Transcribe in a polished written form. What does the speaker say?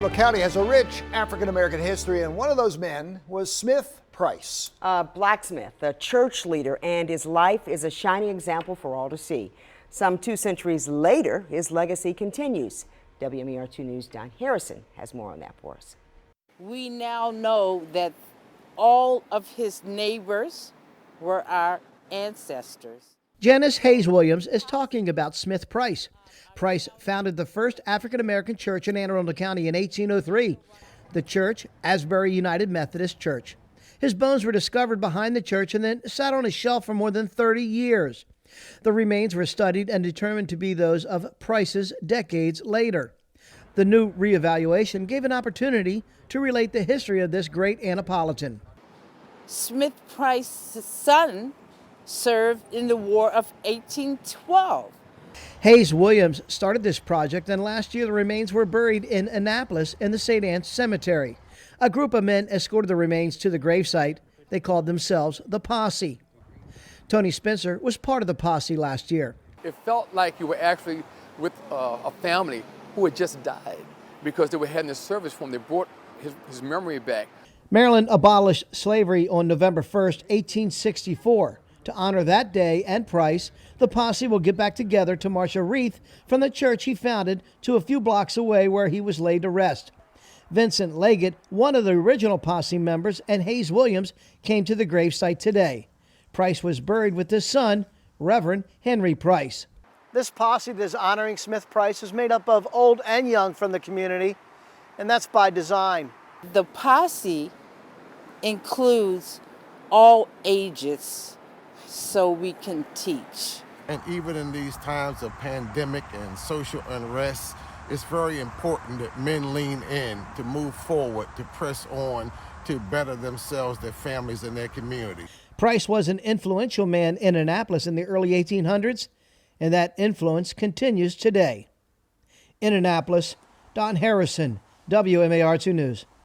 Antelope County has a rich African-American history, and one of those men was Smith Price. A blacksmith, a church leader, and his life is a shining example for all to see. Some 2 centuries later, his legacy continues. WMAR 2 News' Don Harrison has more on that for us. We now know that all of his neighbors were our ancestors. Janice Hayes Williams is talking about Smith Price. Price founded the first African-American church in Anne Arundel County in 1803, the church, Asbury United Methodist Church. His bones were discovered behind the church and then sat on a shelf for more than 30 years. The remains were studied and determined to be those of Price's decades later. The new reevaluation gave an opportunity to relate the history of this great Annapolitan. Smith Price's son served in the War of 1812. Hayes Williams started this project, and last year the remains were buried in Annapolis in the St. Anne's Cemetery. A group of men escorted the remains to the gravesite. They called themselves the Posse. Tony Spencer was part of the Posse last year. It felt like you were actually with a family who had just died because they were having this service for him. They brought his memory back. Maryland abolished slavery on November 1st, 1864. To honor that day and Price, the Posse will get back together to march a wreath from the church he founded to a few blocks away where he was laid to rest. Vincent Leggett, one of the original Posse members, and Hayes Williams came to the gravesite today. Price was buried with his son, Reverend Henry Price. This posse that is honoring Smith Price is made up of old and young from the community, and that's by design. The posse includes all ages so we can teach. And even in these times of pandemic and social unrest, it's very important that men lean in to move forward, to press on, to better themselves, their families, and their community. Price was an influential man in Annapolis in the early 1800s, and that influence continues today. In Annapolis, Don Harrison, WMAR 2 News.